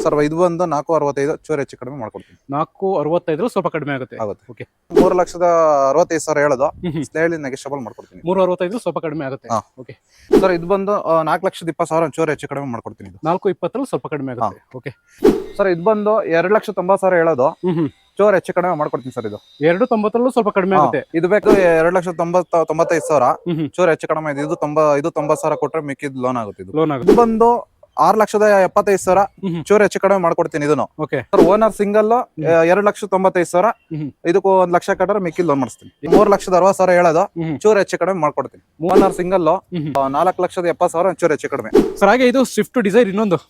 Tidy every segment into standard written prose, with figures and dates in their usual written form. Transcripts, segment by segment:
Sir ಇದು ಬಂದು 465 ಚೂರು ಹೆಚ್ಚು ಕಡಿಮೆ ಮಾಡ್ಕೊಡ್ತೀನಿ. 465 ಸ್ವಲ್ಪ ಕಡಿಮೆ ಆಗುತ್ತೆ. ಓಕೆ 3,65,000 ಹೇಳೋದು, ಹೇಳಿ ನೆಗೆಷಿಯಬಲ್ ಮಾಡ್ಕೊಡ್ತೀನಿ. 365 ಸ್ವಲ್ಪ ಕಡಿಮೆ ಆಗುತ್ತೆ. ಓಕೆ ಸರ್ ಇದು ಬಂದು 4,20,000 ಚೂರು ಹೆಚ್ಚು ಕಡಿಮೆ ಮಾಡ್ಕೊಡ್ತೀನಿ. 420 ಸ್ವಲ್ಪ ಕಡಿಮೆ ಆಗುತ್ತೆ. ಓಕೆ ಸರ್ ಇದು ಬಂದು 2,90,000 ಹೇಳೋದು, ಚೂರು ಹೆಚ್ಚು ಕಡಿಮೆ ಮಾಡ್ಕೊಡ್ತೀನಿ ಸರ್. ಇದು 290 ಸ್ವಲ್ಪ ಕಡಿಮೆ ಆಗುತ್ತೆ. ಇದು ಬೇಕು 2,95,000 ಚೂರು ಹೆಚ್ಚು ಕಡಿಮೆ ಇದೆ. ಇದು 90,000 ಕೊಟ್ರೆ ಮಿಕ್ಕಿದ್ ಲೋನ್ ಆಗುತ್ತೆ. ಇದು ಬಂದು 6,75,000 ಚೂರು ಹೆಚ್ಚು ಕಡಿಮೆ ಮಾಡ್ಕೊಡ್ತೀನಿ. ಇದನ್ನು ಸರ್ ಓನರ್ ಸಿಂಗಲ್ 2,95,000, ಇದಕ್ಕೂ 1,00,000 ಕಟ್ಟರೆ ಮಿಕ್ಕಿದ್ ಲೋನ್ ಮಾಡಿಸ್ತೀನಿ. 3,60,000 ಹೇಳೋದು, ಚೂರು ಹೆಚ್ಚು ಕಡಿಮೆ ಮಾಡ್ಕೊಡ್ತೀನಿ. ಓನರ್ ಸಿಂಗಲ್ 4,70,000 ಚೂರು ಹೆಚ್ಚು ಕಡಿಮೆ. ಸರ್ ಹಾಗೆ ಇದು ಸ್ವಿಫ್ಟ್ ಡಿಸೈರ್ ಇನ್ನೊಂದು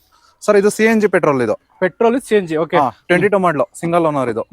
ಸರ್ ಇದು CNG ಪೆಟ್ರೋಲ್. ಇದು ಪೆಟ್ರೋಲ್ CNG. ಓಕೆ 22 ಮಾಡಲು ಸಿಂಗಲ್ ಓನರ್. ಇದು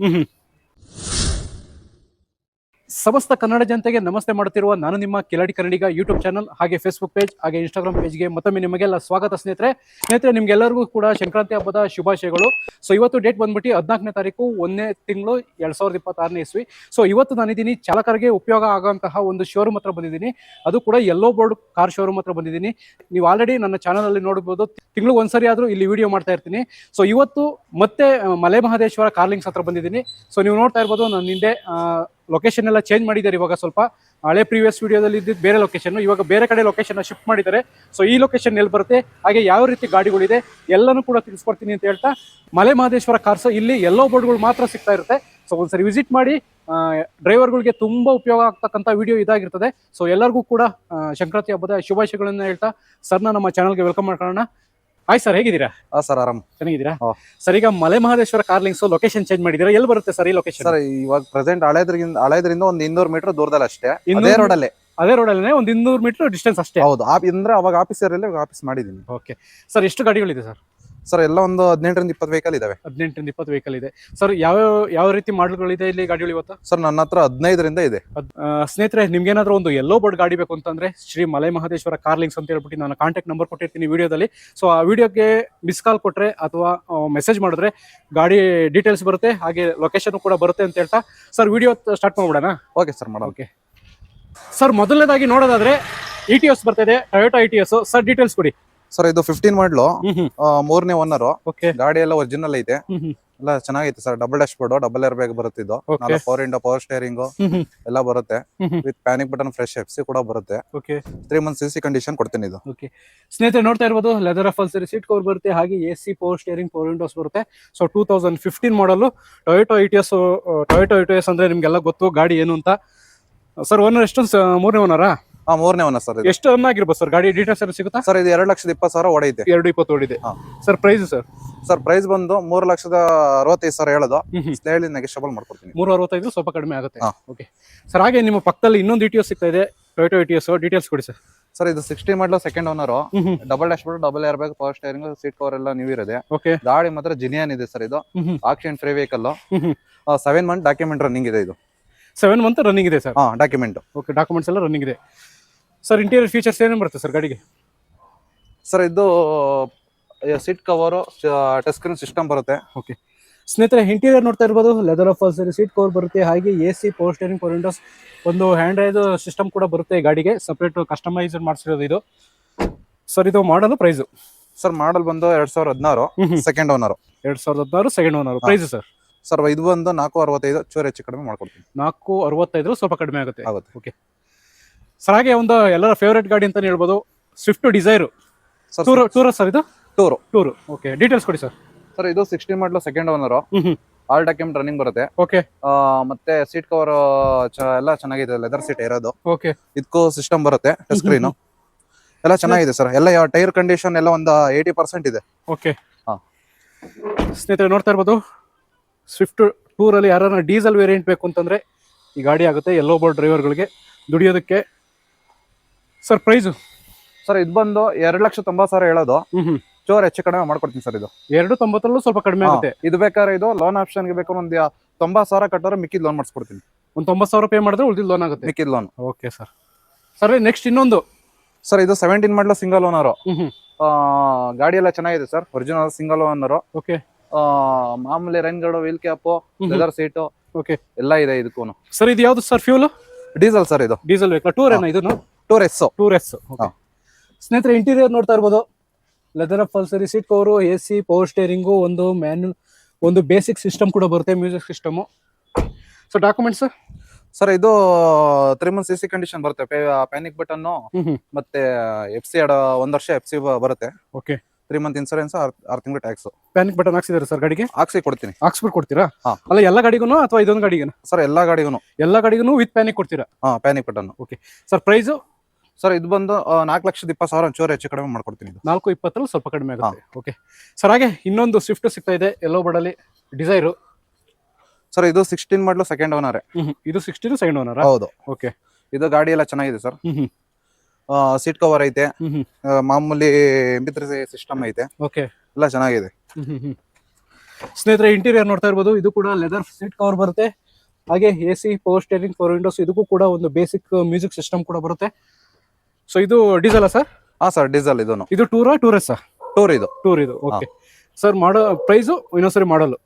ಸಮಸ್ತ ಕನ್ನಡ ಜನತೆಗೆ ನಮಸ್ತೆ ಮಾಡುತ್ತಿರುವ ನಾನು ನಿಮ್ಮ ಕಿಲಾಡಿ ಕನ್ನಡಿಗ ಯೂಟ್ಯೂಬ್ ಚಾನಲ್ ಹಾಗೆ ಫೇಸ್ಬುಕ್ ಪೇಜ್ ಹಾಗೆ ಇನ್ಸ್ಟಾಗ್ರಾಮ್ ಪೇಜ್ಗೆ ಮತ್ತೊಮ್ಮೆ ನಿಮಗೆಲ್ಲ ಸ್ವಾಗತ ಸ್ನೇಹಿತರೆ ನಿಮ್ಗೆಲ್ಲರಿಗೂ ಕೂಡ ಸಂಕ್ರಾಂತಿ ಹಬ್ಬದ ಶುಭಾಶಯಗಳು. ಸೊ ಇವತ್ತು ಡೇಟ್ ಬಂದ್ಬಿಟ್ಟು 14ನೇ ತಾರೀಕು 1ನೇ ತಿಂಗಳು 2026ನೇ ಇಸ್ವಿ. ಸೊ ಇವತ್ತು ನಾನಿದ್ದೀನಿ ಚಾಲಕರಿಗೆ ಉಪಯೋಗ ಆಗುವಂತಹ ಒಂದು ಶೋರೂಮ್ ಹತ್ರ ಬಂದಿದ್ದೀನಿ. ಅದು ಕೂಡ ಯೆಲ್ಲೋ ಬೋರ್ಡ್ ಕಾರ್ ಶೋರೂಮ್ ಹತ್ರ ಬಂದಿದ್ದೀನಿ. ನೀವು ಆಲ್ರೆಡಿ ನನ್ನ ಚಾನಲ್ ಅಲ್ಲಿ ನೋಡಬಹುದು, ತಿಂಗಳು ಒಂದ್ಸರಿ ಆದ್ರೂ ಇಲ್ಲಿ ವಿಡಿಯೋ ಮಾಡ್ತಾ ಇರ್ತೀನಿ. ಸೊ ಇವತ್ತು ಮತ್ತೆ ಮಲೆ ಮಹದೇಶ್ವರ ಕಾರ್ಲಿಂಗ್ಸ್ ಹತ್ರ ಬಂದಿದ್ದೀನಿ. ಸೊ ನೀವು ನೋಡ್ತಾ ಇರ್ಬೋದು, ನನ್ನ ಹಿಂದೆ ಲೊಕೇಶನ್ ಎಲ್ಲ ಚೇಂಜ್ ಮಾಡಿದ್ದಾರೆ. ಇವಾಗ ಸ್ವಲ್ಪ ಹಳೆ ಪ್ರೀವಿಯಸ್ ವಿಡಿಯೋದಲ್ಲಿ ಇದ್ದಿದ್ದು ಬೇರೆ ಲೊಕೇಶನ್, ಇವಾಗ ಬೇರೆ ಕಡೆ ಲೊಕೇಶನ್ ಶಿಫ್ಟ್ ಮಾಡಿದ್ದಾರೆ. ಸೊ ಈ ಲೊಕೇಶನ್ ಎಲ್ಲಿ ಬರುತ್ತೆ, ಹಾಗೆ ಯಾವ ರೀತಿ ಗಾಡಿಗಳಿದೆ ಎಲ್ಲನೂ ಕೂಡ ತಿಳಿಸ್ಕೊಡ್ತೀನಿ ಅಂತ ಹೇಳ್ತಾ, ಮಲೆ ಮಹದೇಶ್ವರ ಕಾರ್ಸ್ ಇಲ್ಲಿ ಯೆಲ್ಲೋ ಬೋರ್ಡ್ಗಳು ಮಾತ್ರ ಸಿಗ್ತಾ ಇರುತ್ತೆ. ಸೊ ಒಂದ್ಸರಿ ವಿಸಿಟ್ ಮಾಡಿ. ಡ್ರೈವರ್ಗಳಿಗೆ ತುಂಬಾ ಉಪಯೋಗ ಆಗ್ತಕ್ಕಂಥ ವಿಡಿಯೋ ಇದಾಗಿರ್ತದೆ. ಸೊ ಎಲ್ಲರಿಗೂ ಕೂಡ ಸಂಕ್ರಾಂತಿ ಹಬ್ಬದ ಶುಭಾಶಯಗಳನ್ನ ಹೇಳ್ತಾ ಸರ್ನ ನಮ್ಮ ಚಾನಲ್ಗೆ ವೆಲ್ಕಮ್ ಮಾಡ್ಕೊಳ್ಳೋಣ. ಹಾಯ್ ಸರ್, ಹೇಗಿದ್ದೀರಾ? ಸರ್ ಆರಾಮ್, ಚೆನ್ನಾಗಿದ್ದೀರಾ? ಸರ್ ಈಗ Male Mahadeshwara Carlings location change ಮಾಡಿದ್ದೀರಾ, ಎಲ್ಲಿ ಬರುತ್ತೆ ಸರ್ ಈ ಲೊಕೇಶನ್? ಸರ್ ಇವಾಗ ಪ್ರೆಸೆಂಟ್ ಹಳೇದ್ರಿಂದ ಒಂದು 200 ಮೀಟರ್ ದೂರದಲ್ಲಿ ಅಷ್ಟೇ. ಅದೇ ರೋಡಲ್ಲೇ ಒಂದು 200 ಮೀಟರ್ ಡಿಸ್ಟೆನ್ಸ್ ಅಷ್ಟೇ. ಹೌದು, ಅಂದ್ರೆ ಅವಾಗ ಆಫೀಸರ್ ಆಫೀಸ್ ಮಾಡಿದ್ದೀನಿ. ಓಕೆ ಸರ್, ಎಷ್ಟು ಗಾಡಿಗಳಿದೆ ಸರ್? ಸರ್ ಎಲ್ಲ ಒಂದು 18ರಿಂದ 20 ವೆಹಿಕಲ್ ಇದಾವೆ. 18ರಿಂದ 20 ವೆಹಿಕಲ್ ಇದೆ. ಸರ್ ಯಾವ ರೀತಿ ಮಾಡಲ್ಗಳಿದೆ ಇಲ್ಲಿ ಗಾಡಿಗಳು ಇವತ್ತು? ಸರ್ ನನ್ನ ಹತ್ರ 15ರಿಂದ ಇದೆ. ಸ್ನೇಹಿತರೆ, ನಿಮ್ಗೇನಾದ್ರೂ ಒಂದು ಯೆಲ್ಲೋ ಬೋರ್ಡ್ ಗಾಡಿ ಬೇಕು ಅಂತಂದ್ರೆ ಶ್ರೀ ಮಲೆ ಮಹದೇಶ್ವರ ಕಾರ್ಲಿಂಗ್ಸ್ ಅಂತ ಹೇಳ್ಬಿಟ್ಟು ನಾನು ಕಾಂಟ್ಯಾಕ್ಟ್ ನಂಬರ್ ಕೊಟ್ಟಿರ್ತೀನಿ ವಿಡಿಯೋದಲ್ಲಿ. ಸೊ ಆ ವಿಡಿಯೋಗೆ ಮಿಸ್ ಕಾಲ್ ಕೊಟ್ರೆ ಅಥವಾ ಮೆಸೇಜ್ ಮಾಡಿದ್ರೆ ಗಾಡಿ ಡೀಟೇಲ್ಸ್ ಬರುತ್ತೆ, ಹಾಗೆ ಲೊಕೇಶನ್ ಕೂಡ ಬರುತ್ತೆ ಅಂತ ಹೇಳ್ತಾ ಸರ್ ವಿಡಿಯೋ ಸ್ಟಾರ್ಟ್ ಮಾಡ್ಬಿಡೋಣ. ಓಕೆ ಸರ್, ಮಾಡೋಣ. ಓಕೆ ಸರ್, ಮೊದಲನೇದಾಗಿ ನೋಡೋದಾದ್ರೆ ETS ಬರ್ತಿದೆ, ಟೊಯೋಟಾ ETS. ಸರ್ ಡೀಟೇಲ್ಸ್ ಕೊಡಿ. ಸರ್ ಇದು 15 ಮಾಡಲು, 3ನೇ ಓನರ್. ಗಾಡಿ ಎಲ್ಲ ಒರಿಜಿನಲ್ ಐತೆ, ಎಲ್ಲ ಚೆನ್ನಾಗೈತೆ sir. Double dash board, double airbag ಬರುತ್ತೆ. ಇದು ಪವರ್ ಇಂಡೋ, ಪವರ್ ಸ್ಟೇರಿಂಗ್ ಎಲ್ಲ ಬರುತ್ತೆ. With panic button, fresh FC ಕೂಡ ಬರುತ್ತೆ. 3 ಮಂತ್ಸ್ CC ಕಂಡೀಷನ್ ಕೊಡ್ತೀನಿ. ಇದು ಸ್ನೇಹಿತರೆ ನೋಡ್ತಾ ಇರ್ಬೋದು, ಲೆದರ್ ಅಫಲ್ಸರಿ ಸೀಟ್ ಕವರ್ ಬರುತ್ತೆ, ಹಾಗೆ AC, power steering, power windows ಬರುತ್ತೆ. ಸೊ 2015 ಮಾಡಲು ಟೊಯೋಟಾ ETS ಅಂದ್ರೆ ನಿಮ್ಗೆಲ್ಲ ಗೊತ್ತು ಗಾಡಿ ಏನು ಅಂತ. ಸರ್ ಓನರ್ ಎಷ್ಟು? 3ನೇ ಓನರಾ? 3ನೇ ಓನರ್ ಸರ್. ಎಷ್ಟು ರನ್ ಆಗಿರ್ಬೋದು ಸರ್ ಗಾಡಿ? ಡೀಟೇಲ್ಸ್ ಎಲ್ಲ ಸಿಗುತ್ತಾ? ಸರ್ ಇದು 2,20,000 ಓಡೈತೆ. 220 ಓಡಿದೆ. Sir price? ಸರ್ ಪ್ರೈಸ್ ಬಂದು 3,65,000 ಹೇಳೋದು, ಹೇಳಿ ನೆಗೆಷಿಯಬಲ್ ಮಾಡ್ಕೊಡ್ತೀನಿ. 365 ಸ್ವಲ್ಪ ಕಡಿಮೆ ಆಗುತ್ತೆ. ಓಕೆ ಸರ್, ಹಾಗೆ ನಿಮ್ಮ ಪಕ್ಕದಲ್ಲಿ ಇನ್ನೊಂದು ETS ಸಿಗ್ತಾ ಇದೆ, ಟೊಯೋಟಾ ETS. ಡೀಟೇಲ್ಸ್ ಕೊಡಿ ಸರ್. ಸರ್ ಇದು 16 ಮಾಡಲು, second owner. Double dash board, double air bag, power steering, seat cover ಎಲ್ಲ ನ್ಯೂ ಇರೋದೆ. ಗಾಡಿ ಮಾತ್ರ ಜಿನಿಯನ್ ಇದೆ ಸರ್. ಇದು action free vehicle. 7 month document running ಇದೆ. ಇದು 7 ಮಂತ್ ರನ್ನಿಂಗ್ ಇದೆ ಸರ್. ಡಾಕ್ಯುಮೆಂಟ್. ಓಕೆ, ಡಾಕ್ಯುಮೆಂಟ್ಸ್ ಎಲ್ಲ ರನ್ನಿಂಗ್ ಇದೆ. ಸರ್ ಇಂಟೀರಿಯರ್ ಫೀಚರ್ಸ್ ಏನೇನು ಬರುತ್ತೆ ಸರ್ ಗಾಡಿಗೆ? ಸರ್ ಇದು seat cover, touch screen system ಬರುತ್ತೆ. ಓಕೆ ಸ್ನೇಹಿತರೆ, ಇಂಟೀರಿಯರ್ ನೋಡ್ತಾ ಇರ್ಬೋದು, ಲೆದರ್ ಅಫಲ್ಸರಿ ಸೀಟ್ ಕವರ್ ಬರುತ್ತೆ, ಹಾಗೆ AC, power steering, power Windows, ಒಂದು ಹ್ಯಾಂಡ್ ರೈಡ್ ಸಿಸ್ಟಮ್ ಕೂಡ ಬರುತ್ತೆ ಗಾಡಿಗೆ. ಸಪರೇಟ್ ಕಸ್ಟಮೈಸ್ ಮಾಡಿಸಿರೋದು ಇದು. ಸರ್ ಇದು ಮಾಡಲ್ ಪ್ರೈಸ್? ಸರ್ ಮಾಡಲ್ ಬಂದು 2016, second owner. 2016 second owner. Price sir? Sir ಇದು ಬಂದು 465, ಚೂರು ಹೆಚ್ಚು ಕಡಿಮೆ ಮಾಡ್ಕೊಡ್ತೀನಿ. 465 ಸ್ವಲ್ಪ ಕಡಿಮೆ ಆಗುತ್ತೆ. ಓಕೆ ಸರ್, ಹಾಗೆ ಒಂದು ಎಲ್ಲರ ಫೇವರೇಟ್ ಗಾಡಿ ಅಂತಾನೆ ಹೇಳ್ಬೋದು, ಸ್ವಿಫ್ಟ್ ಡಿಸೈರ್. ಟೂರ್ ಸರ್ ಇದು? ಟೂರ್. ಓಕೆ ಡೀಟೇಲ್ಸ್ ಕೊಡಿ ಸರ್. ಸರ್ ಇದು 16 ಮಾಡಲು, second owner. All document running ಬರುತ್ತೆ. ಓಕೆ ಮತ್ತೆ ಸೀಟ್ ಕವರ್ ಎಲ್ಲ ಚೆನ್ನಾಗಿದೆ, ಲೆದರ್ ಸೀಟ್ ಇರೋದು. ಓಕೆ ಇದಕ್ಕೂ ಸಿಸ್ಟಮ್ ಬರುತ್ತೆ, ಟಚ್ ಸ್ಕ್ರೀನ್ ಎಲ್ಲ ಚೆನ್ನಾಗಿದೆ ಸರ್. ಎಲ್ಲ ಟೈರ್ ಕಂಡೀಷನ್ ಎಲ್ಲ ಒಂದು 80% ಇದೆ. ಓಕೆ ಸ್ನೇಹಿತರೆ ನೋಡ್ತಾ ಇರ್ಬೋದು, ಸ್ವಿಫ್ಟ್ ಟೂರ್ ಅಲ್ಲಿ ಯಾರನ್ನ ಡೀಸೆಲ್ ವೇರಿಯಂಟ್ ಬೇಕು ಅಂತಂದ್ರೆ ಈ ಗಾಡಿ ಆಗುತ್ತೆ, ಯೆಲ್ಲೋ ಬೋರ್ಡ್ ಡ್ರೈವರ್ಗಳಿಗೆ ದುಡಿಯೋದಕ್ಕೆ. Sir price? ಸರ್ ಇದು ಬಂದು 2,90,000 ಹೇಳೋದು, ಚೂರು ಹೆಚ್ಚು ಕಡಿಮೆ ಮಾಡ್ಕೊಡ್ತೀನಿ ಸರ್. ಇದು 290 ಸ್ವಲ್ಪ ಕಡಿಮೆ ಆಗುತ್ತೆ. ಇದು ಬೇಕಾದ್ರೆ ಇದು ಲೋನ್ ಆಪ್ಷನ್ ಗೆ ಬೇಕು, ಒಂದು 90,000 ಕಟ್ಟೋರೆ ಮಿಕ್ಕಿದ್ ಲೋನ್ ಮಾಡಿಸ್ಕೊಡ್ತೀನಿ. ಒಂದು 90,000 ಪೇ ಮಾಡಿದ್ರೆ ಉಳಿದ ಲೋನ್ ಆಗುತ್ತೆ, ಮಿಕ್ಕಿದ್ loan. Okay sir. Sir next ಇನ್ನೊಂದು. ಸರ್ ಇದು 17 ಮಾಡಲು, ಸಿಂಗಲ್ ಓನರ್. ಗಾಡಿ ಎಲ್ಲ ಚೆನ್ನಾಗಿದೆ sir, original single owner. Okay ಮಾಮೂಲಿ rain guard, wheel cap, leather seat, okay ಎಲ್ಲ ಇದೆ ಇದಕ್ಕೂ. ಸರ್ ಇದು ಯಾವ್ದು ಸರ್ ಫ್ಯೂಲ್? Diesel sir. ಇದು ಡೀಸೆಲ್ ವೆಹಿಕಲ್. ಟೂರ್ ಏನೋ? ಇದನ್ನು ಟೂರ್ S. ಸ್ನೇಹಿತರೆ ಇಂಟೀರಿಯರ್ ನೋಡ್ತಾ ಇರ್ಬೋದು, leather upholstery, seat cover, AC, power steering, ಒಂದು ಬೇಸಿಕ್ ಸಿಸ್ಟಮ್ ಕೂಡ ಬರುತ್ತೆ, music system. So documents sir ಇದು 3 months CC ಕಂಡೀಷನ್ ಬರುತ್ತೆ, ಪ್ಯಾನಿಕ್ ಬಟನ್ ಮತ್ತೆ FC 1 ವರ್ಷ FC ಬರುತ್ತೆ. ಓಕೆ. 3 month ಇನ್ಸೂರೆನ್ಸ್, 6 ತಿಂಗಳು ಟ್ಯಾಕ್ಸ್. ಪ್ಯಾನಿಕ್ ಬಟನ್ ಹಾಕ್ಸಿದಾರೆ ಸರ್ ಗಾಡಿಗೆ? ಹಾಕ್ಸಿ ಕೊಡ್ತೀನಿ. ಹಾಕ್ಸ್ಬಿಟ್ಟು ಕೊಡ್ತೀರಾ? ಹಾ. ಅಲ್ಲ ಎಲ್ಲ ಗಾಡಿಗೂ ಅಥವಾ ಇದೊಂದು ಗಾಡಿಗೆ? ಸರ್ ಎಲ್ಲಾ ಗಾಡಿಗೂ ವಿತ್ ಪ್ಯಾನಿಕ್ ಕೊಡ್ತೀರಾ? Panic button. Okay sir, price? Sir ಇದು ಬಂದು 4,20,000 ಒಂಚೂರು ಹೆಚ್ಚು ಕಡಿಮೆ ಮಾಡ್ಕೊಡ್ತೀನಿ. 4,20 ಸ್ವಲ್ಪ ಕಡಿಮೆ ಆಗುತ್ತೆ. ಓಕೆ ಸರ್, ಹಾಗೆ ಇನ್ನೊಂದು ಸ್ವಿಫ್ಟ್ ಸಿಗ್ತಾ ಇದೆ ಯೆಲ್ಲೋ ಬೋರ್ಡಲ್ಲಿ, ಡಿಸೈರು. ಸರ್ ಇದು 16 ಮಾಡಲು ಸೆಕೆಂಡ್ ಓನರ್. ಇದು 16 ಸೆಕೆಂಡ್ ಓನರ್? ಹೌದು. ಓಕೆ. ಇದು ಗಾಡಿ ಎಲ್ಲ ಚೆನ್ನಾಗಿದೆ ಸರ್. ಸೀಟ್ ಕವರ್ ಐತೆ, ಮಾಮೂಲಿ MP3 ಸಿಸ್ಟಮ್ ಐತೆ. ಓಕೆ. ಎಲ್ಲ ಚೆನ್ನಾಗಿದೆ. ಸ್ನೇಹಿತರೆ, ಇಂಟೀರಿಯರ್ ನೋಡ್ತಾ ಇರ್ಬೋದು, ಇದು ಕೂಡ ಲೆದರ್ ಸೀಟ್ ಕವರ್ ಬರುತ್ತೆ. ಹಾಗೆ AC, ಪವರ್ ಸ್ಟೇರಿಂಗ್, 4 ವಿಂಡೋಸ್, ಇದಕ್ಕೂ ಕೂಡ ಒಂದು ಬೇಸಿಕ್ ಮ್ಯೂಸಿಕ್ ಸಿಸ್ಟಮ್ ಕೂಡ ಬರುತ್ತೆ. ಸೊ ಇದು ಡೀಸೆಲ್ ಸರ್? ಹಾ ಸರ್, ಡೀಸೆಲ್. ಇದು ಟೂರಸ್? ಟೂರ್ ಇದು. Okay sir. ಪ್ರೈಸು ಇನ್ನೊಂದ್ಸರಿ ಮಾಡಲು?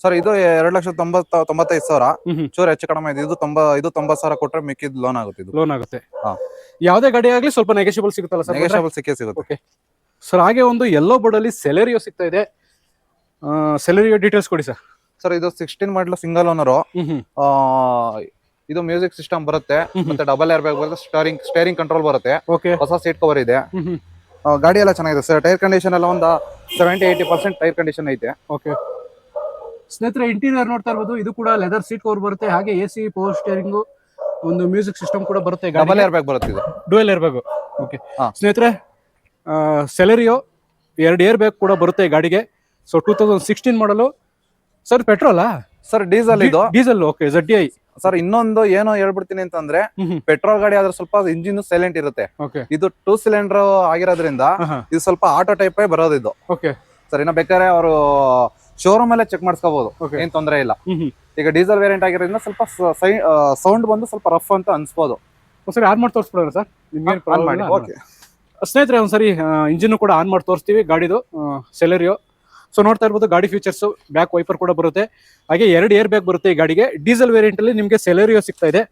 ಸರ್ ಇದು 2,95,000 ಚೂರು ಹೆಚ್ಚು ಕಡಿಮೆ ಇದೆ. ಇದು 90,000 ಕೊಟ್ರೆ ಮಿಕ್ಕಿದ್ ಲೋನ್ ಆಗುತ್ತೆ. ಲೋನ್ ಆಗುತ್ತೆ. ಯಾವುದೇ ಗಾಡಿ ಆಗ್ಲಿ ಸ್ವಲ್ಪ ನೆಗೋಷಿಯಬಲ್ ಸಿಗುತ್ತಲ್ಲ ಸರ್? ನೆಗೋಷಿಯಬಲ್ ಸಿಗುತ್ತೆ. ಓಕೆ ಸರ್, ಹಾಗೆ ಒಂದು ಯೆಲ್ಲೋ ಬೋರ್ಡ್ ಅಲ್ಲಿ ಸೆಲೆರಿಯೋ ಸಿಗ್ತಾ ಇದೆ. ಸೆಲೆರಿಯೋ ಡೀಟೇಲ್ಸ್ ಕೊಡಿ ಸರ್. ಸರ್ ಇದು 16 ಮಾಡಲು ಸಿಂಗಲ್ ಓನರ್. ಇದು ಮ್ಯೂಸಿಕ್ ಸಿಸ್ಟಮ್ ಬರುತ್ತೆ, ಮತ್ತೆ ಡಬಲ್ ಏರ್ ಬ್ಯಾಗ್ ಬರುತ್ತೆ, ಸ್ಟೇರಿಂಗ್ ಕಂಟ್ರೋಲ್ ಬರುತ್ತೆ. ಓಕೆ. ಹೊಸ ಸೀಟ್ ಕವರ್ ಇದೆ. ಗಾಡಿ ಎಲ್ಲ ಚೆನ್ನಾಗಿದೆ ಸರ್. ಟೈರ್ ಕಂಡೀಷನ್ ಎಲ್ಲ ಒಂದು 70-80% ಟೈರ್ ಕಂಡೀಷನ್ ಐತೆ. ಓಕೆ ಸ್ನೇಹಿತರೆ, ಇಂಟೀರಿಯರ್ ನೋಡ್ತಾ ಇರ್ಬೋದು, ಇದು ಕೂಡ ಲೆದರ್ ಸೀಟ್ ಕವರ್ ಬರುತ್ತೆ. ಹಾಗೆ AC, ಪವರ್ ಸ್ಟೇರಿಂಗ್, ಒಂದು ಮ್ಯೂಸಿಕ್ ಸಿಸ್ಟಮ್ ಕೂಡ ಬರುತ್ತೆ. ಡಬಲ್ ಏರ್ ಬ್ಯಾಗ್ ಬರುತ್ತೆ. ಇದು ಡ್ಯುಯಲ್ ಏರ್ ಬ್ಯಾಗ್. ಓಕೆ ಸ್ನೇಹಿತರೆ, ಸೆಲೆರಿಯೋ 2 ಏರ್ ಬ್ಯಾಗ್ ಕೂಡ ಬರುತ್ತೆ ಗಾಡಿಗೆ. ಸೊ 2016 ಮಾಡಲು ಸರ್. ಪೆಟ್ರೋಲಾ ಸರ್? ಡೀಸೆಲ್. ಇದು ಡೀಸೆಲ್. ಓಕೆ. ZDI sir. ಇನ್ನೊಂದು ಏನೋ ಹೇಳ್ಬಿಡ್ತೀನಿ ಅಂತಂದ್ರೆ, ಪೆಟ್ರೋಲ್ ಗಾಡಿ ಆದ್ರೆ ಸ್ವಲ್ಪ ಇಂಜಿನ್ ಸೈಲೆಂಟ್ ಇರುತ್ತೆ. ಇದು 2 ಸಿಲಿಂಡರ್ ಆಗಿರೋದ್ರಿಂದ ಇದು ಸ್ವಲ್ಪ ಆಟೋ ಟೈಪ್ ಬರೋದು ಇದು. Okay sir. ಇನ್ನ ಬೇಕಾದ್ರೆ ಅವರು ಶೋರೂಮ್ ಅಲ್ಲೇ ಚೆಕ್ ಮಾಡಿಸ್ಕೋಬಹುದು, ಏನ್ ತೊಂದರೆ ಇಲ್ಲ. ಈಗ ಡೀಸೆಲ್ ವೇರಿಯಂಟ್ ಆಗಿರೋದ್ರಿಂದ ಸ್ವಲ್ಪ ಸೌಂಡ್ ಬಂದು ಸ್ವಲ್ಪ ರಫ್ ಅಂತ ಅನ್ಸ್ಬೋದು. ಸರಿ, ಆನ್ ಮಾಡಿ ತೋರಿಸ್ಬಿಡೋಣ ಸರ್? ಓಕೆ ಸ್ನೇಹಿತರೆ, ಒಂದ್ಸರಿ ಇಂಜಿನ್ ಕೂಡ ಆನ್ ಮಾಡಿ ತೋರಿಸ್ತೀವಿ ಗಾಡಿದು, ಸೆಲೆರಿಯೋ. ಸೊ ನೋಡ್ತಾ ಇರ್ಬೋದು, ಗಾಡಿ ಫೀಚರ್ಸ್, ಬ್ಯಾಕ್ ವೈಪರ್ ಕೂಡ ಬರುತ್ತೆ. ಹಾಗೆ 2 ಏರ್ ಬ್ಯಾಗ್ ಬರುತ್ತೆ ಈ ಗಾಡಿಗೆ. ಡೀಸೆಲ್ ವೇರಿಯಂಟ್ ಅಲ್ಲಿ ನಿಮಗೆ ಸೆಲೆರಿಯೋ ಸಿಗ್ತಾ ಇದೆ.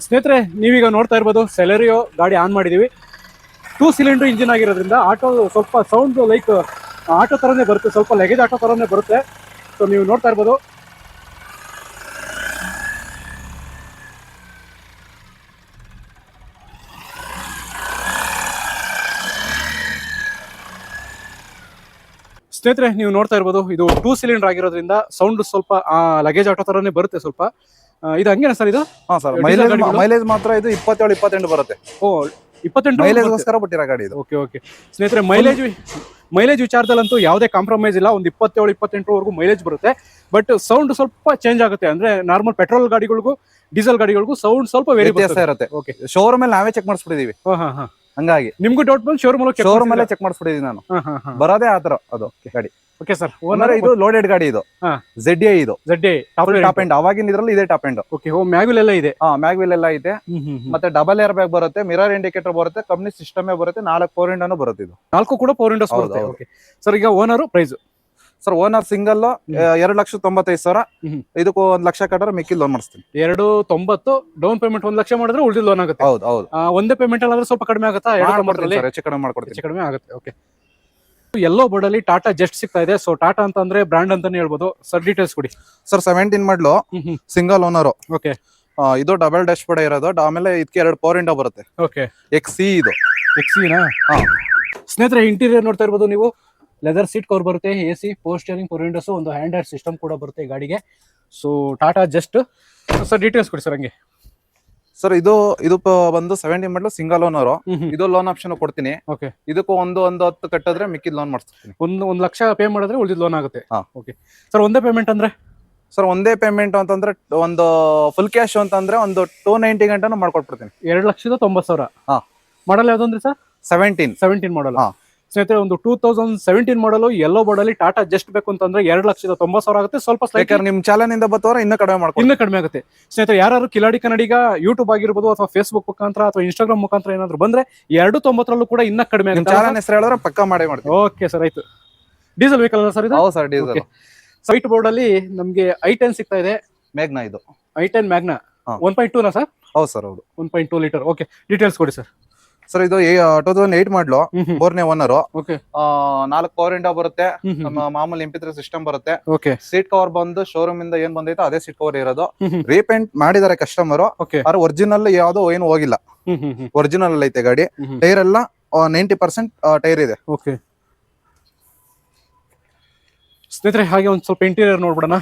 ಸ್ನೇಹಿತರೆ, ನೀವೀಗ ನೋಡ್ತಾ ಇರ್ಬೋದು, ಸೆಲೆರಿಯೋ ಗಾಡಿ ಆನ್ ಮಾಡಿದೀವಿ. 2 ಸಿಲಿಂಡರ್ ಇಂಜಿನ್ ಆಗಿರೋದ್ರಿಂದ ಆಟೋ ಸ್ವಲ್ಪ ಸೌಂಡ್ ಲೈಕ್ ಆಟೋ ತರನೇ ಬರುತ್ತೆ, ಸ್ವಲ್ಪ ಲಗೇಜ್ ಆಟೋ ತರನೇ ಬರುತ್ತೆ. ಸೊ ನೀವು ನೋಡ್ತಾ ಇರ್ಬೋದು. ಸ್ನೇಹಿತರೆ, ನೀವು ನೋಡ್ತಾ ಇರ್ಬೋದು, ಇದು 2 ಸಿಲಿಂಡರ್ ಆಗಿರೋದ್ರಿಂದ ಸೌಂಡ್ ಸ್ವಲ್ಪ ಲಗೇಜ್ ಆಟೋ ತರನೇ ಬರುತ್ತೆ ಸ್ವಲ್ಪ. ಇದು ಹಂಗೇನಾ ಸರ್? ಇದು ಸರ್ ಮೈಲೇಜ್ ಮಾತ್ರ ಇದು 27-28 ಬರುತ್ತೆ. ಓ, 28 ಮೈಲೇಜ್ಗೋಸ್ಕರ ಬಿಟ್ಟಿರೋ ಗಾಡಿ ಇದು. ಓಕೆ ಓಕೆ ಸ್ನೇಹಿತರೆ, ಮೈಲೇಜ್ ವಿಚಾರದಲ್ಲಂತೂ ಯಾವುದೇ ಕಾಂಪ್ರಮೈಸ್ ಇಲ್ಲ. ಒಂದು 27-28 ವರೆಗೂ ಮೈಲೇಜ್ ಬರುತ್ತೆ. ಬಟ್ ಸೌಂಡ್ ಸ್ವಲ್ಪ ಚೇಂಜ್ ಆಗುತ್ತೆ. ಅಂದ್ರೆ ನಾರ್ಮಲ್ ಪೆಟ್ರೋಲ್ ಗಾಡಿಗಳಿಗೂ ಡೀಸೆಲ್ ಗಾಡಿಗಳಿಗೂ ಸೌಂಡ್ ಸ್ವಲ್ಪ ವ್ಯತ್ಯಾಸ ಇರುತ್ತೆ. ಓಕೆ. ಶೋರೂಮ್ ಅಲ್ಲಿ ನಾವೇ ಚೆಕ್ ಮಾಡಿಸ್ಬಿಟ್ಟಿದೀವಿ. ಹಂಗಾಗಿ ನಿಮ್ಗೂ ಡೌಟ್ ಬಂದು ಶೋರೂಮ್ ಅಲ್ಲೇ ಚೆಕ್ ಮಾಡಿಸ್ಬಿಟ್ಟಿದೀನಿ ನಾನು. ಬರೋದೇ ಆತರ ಅದು ಗಾಡಿ. Okay sir. ಓನರ್ ಇದು ಲೋಡೆಡ್ ಗಾಡಿ. ಇದು ZDI. ಇದು ZDI ಟಾಪ್ ಎಂಡ್. ಅವಾಗಿನ ಇದ್ರಲ್ಲಿ ಇದೆ ಟಾಪ್ ಎಂಡ್. ಓಕೆ. ಮ್ಯಾಗ್ವಿಲ್ ಎಲ್ಲ ಇದೆ. ಮ್ಯಾಗ್ವಿಲ್ ಎಲ್ಲ ಇದೆ. ಮತ್ತೆ ಡಬಲ್ ಏರ್ ಬ್ಯಾಗ್ ಬರುತ್ತೆ, ಮಿರರ್ ಇಂಡಿಕೇಟರ್ ಬರುತ್ತೆ, ಕಂಪ್ನಿ ಸಿಸ್ಟಮ್ ಬರುತ್ತೆ, 4 ಪವರ್ ವಿಂಡೋನು ಬರುತ್ತೆ. ಇದು 4 ಕೂಡ ಪವರ್ ವಿಂಡೋಸ್ ಬರುತ್ತೆ. ಓಕೆ ಸರ್, ಈಗ owner price? Sir owner single 2,95,000. ಇದಕ್ಕೂ 1 ಲಕ್ಷ ಕಟ್ಟರೆ ಮಿಕ್ಕಿ ಲೋನ್ ಮಾಡಿಸ್ತೀನಿ. 2,90 ಡೌನ್ ಪೇಮೆಂಟ್, 1 ಲಕ್ಷ ಮಾಡಿದ್ರೆ ಉಳಿದ ಲೋನ್ ಆಗುತ್ತೆ. ಹೌದು ಹೌದು. ಒಂದೇ ಪೇಮೆಂಟ್ ಅಲ್ಲಾದ್ರೆ ಸ್ವಲ್ಪ ಕಡಿಮೆ ಆಗುತ್ತಾ? ಹೆಚ್ಚು ಕಡಿಮೆ ಮಾಡ್ಕೊಡ್ತೀನಿ. ಕಡಿಮೆ ಆಗುತ್ತೆ. ಓಕೆ. ಯೆಲ್ಲೋ ಬೋರ್ಡ್ ಅಲ್ಲಿ ಟಾಟಾ ಜಸ್ಟ್ ಸಿಗ್ತಾ ಇದೆ. ಸೊ ಟಾಟಾ ಅಂತ ಅಂದ್ರೆ ಬ್ರಾಂಡ್ ಅಂತಾನೆ ಹೇಳ್ಬೋದು ಸರ್. ಡೀಟೇಲ್ಸ್ ಕೊಡಿ ಸರ್. 17 ಮಾಡಲು ಸಿಂಗಲ್ ಓನರ್. ಓಕೆ. ಇದು ಡಬಲ್ ಡ್ಯಾಶ್ ಬೋರ್ಡ್ ಇರೋದು. ಆಮೇಲೆ ಇದಕ್ಕೆ 2 ಪವರ್ ವಿಂಡೋ ಬರುತ್ತೆ. ಓಕೆ. XC ಇದು. XC-ನಾ? ಸ್ನೇಹಿತರೆ, ಇಂಟೀರಿಯರ್ ನೋಡ್ತಾ ಇರ್ಬೋದು ನೀವು. ಲೆದರ್ ಸೀಟ್ ಕವರ್ ಬರುತ್ತೆ, AC, power steering, power Windows, ಒಂದು ಹ್ಯಾಂಡ್ ಹ್ಯಾಂಡ್ ಸಿಸ್ಟಮ್ ಕೂಡ ಬರುತ್ತೆ ಈ ಗಾಡಿಗೆ. So Tata just sir. Details ಕೊಡಿ ಸರ್ ಹಂಗೆ. ಸರ್ ಇದು ಬಂದು 17 ಮಾಡಲು ಸಿಂಗಲ್ ಓನರ್. ಇದು ಲೋನ್ ಆಪ್ಷನ್ ಕೊಡ್ತೀನಿ. ಓಕೆ. ಇದಕ್ಕೂ 1.10 ಕಟ್ಟಿದ್ರೆ ಮಿಕ್ಕಿದ್ ಲೋನ್ ಮಾಡಿಸ್ತೀನಿ. 1 ಲಕ್ಷ ಪೇ ಮಾಡಿದ್ರೆ ಉಳಿದ ಲೋನ್ ಆಗುತ್ತೆ. Okay sir. ಒಂದೇ ಪೇಮೆಂಟ್ ಅಂದ್ರೆ? ಸರ್ ಒಂದೇ ಪೇಮೆಂಟ್ ಅಂತಂದ್ರೆ ಒಂದು ಫುಲ್ ಕ್ಯಾಶ್ ಅಂತಂದ್ರೆ ಒಂದು 290 ಗಂಟೆನೂ ಮಾಡ್ಕೊಟ್ಬಿಡ್ತೀನಿ. 2,90,000. ಮಾಡಲ್ ಯಾವ್ದಂದ್ರಿ ಸರ್? 17 ಮಾಡಲ್. ಸ್ನೇಹಿತರೆ, ಒಂದು 2017 ಮಾಡಲು ಯೆಲ್ಲೋ ಬೋರ್ಡ್ ಅಲ್ಲಿ ಟಾಟಾ ಜಸ್ಟ್ ಬೇಕು ಅಂತಂದ್ರೆ 2,90,000 ಆಗುತ್ತೆ. ಸ್ವಲ್ಪ ನಿಮ್ ಚಾನಲ್ ಇಂದ ಬತ್ತವರ ಇನ್ನೂ ಕಡಿಮೆ ಆಗುತ್ತೆ. ಸ್ನೇಹಿತರೆ, ಯಾರು ಕಿಲಾಡಿ ಕನ್ನಡಿಗ ಯೂಟ್ಯೂಬ್ ಆಗಿರ್ಬೋದು ಅಥವಾ ಫೇಸ್ಬುಕ್ ಮುಖಾಂತರ ಅಥವಾ ಇನ್ಸ್ಟಾಗ್ರಾಮ್ ಮುಖಾಂತರ ಏನಾದ್ರು ಬಂದ್ರೆ 2,90 ಕೂಡ ಇನ್ನೂ ಕಡಿಮೆ ಆಗುತ್ತೆ. ಚಾನಲ್ ಹೆಸರು ಹೇಳಿದ್ರೆ ಪಕ್ಕಾ ಮಾಡೇ ಮಾಡ್ತೀವಿ. ಓಕೆ ಸರ್, ಆಯ್ತು. ಡೀಸೆಲ್ ವೆಹಿಕಲ್ ಅಲ್ಲ ಸರ್ ಇದು? ಹೌದು ಸರ್, ಡೀಸೆಲ್. ವೈಟ್ ಬೋರ್ಡ್ ಅಲ್ಲಿ ನಮ್ಗೆ i10 ಸಿಗ್ತಾ ಇದೆ. ಮ್ಯಾಗ್ನಾ. ಇದು i10 ಮ್ಯಾಗ್ನಾ 1.2 ನಾ ಸರ್? ಹೌದು ಸರ್, ಹೌದು. 1.2 ಲೀಟರ್. ಓಕೆ. ಡೀಟೇಲ್ಸ್ ಕೊಡಿ ಸರ್. ಸರ್ ಇದು 2008 ಮಾಡ್ಲು, 4ನೇ ಓನರ್. ಓಕೆ 4 ಪವರ್ ವಿಂಡೋ ಬರುತ್ತೆ, ಹ್ಮ್ ನಮ್ಮ ಮಾಮೂಲಿ MP3 ಸಿಸ್ಟಮ್ ಬರುತ್ತೆ. ಓಕೆ ಸೀಟ್ ಕವರ್ ಬಂದು ಶೋರೂಮ್ ಇಂದ ಏನ್ ಬಂದೈತೆ ಅದೇ ಸೀಟ್ ಕವರ್ ಇರೋದು. ರೀಪೇಂಟ್ ಮಾಡಿದಾರೆ ಕಸ್ಟಮರ್, ಓಕೆ ಆದ್ರೆ ಒರಿಜಿನಲ್ ಯಾವ್ದು ಏನು ಹೋಗಿಲ್ಲ, ಒರಿಜಿನಲ್ ಐತೆ ಗಾಡಿ. ಟೈರ್ ಎಲ್ಲ 90% ಟೈರ್ ಇದೆ. ಓಕೆ ಸ್ನೇಹಿತರೆ ಹಾಗೆ ಒಂದ್ ಸ್ವಲ್ಪ ಇಂಟೀರಿಯರ್ ನೋಡ್ಬಿಡೋಣ.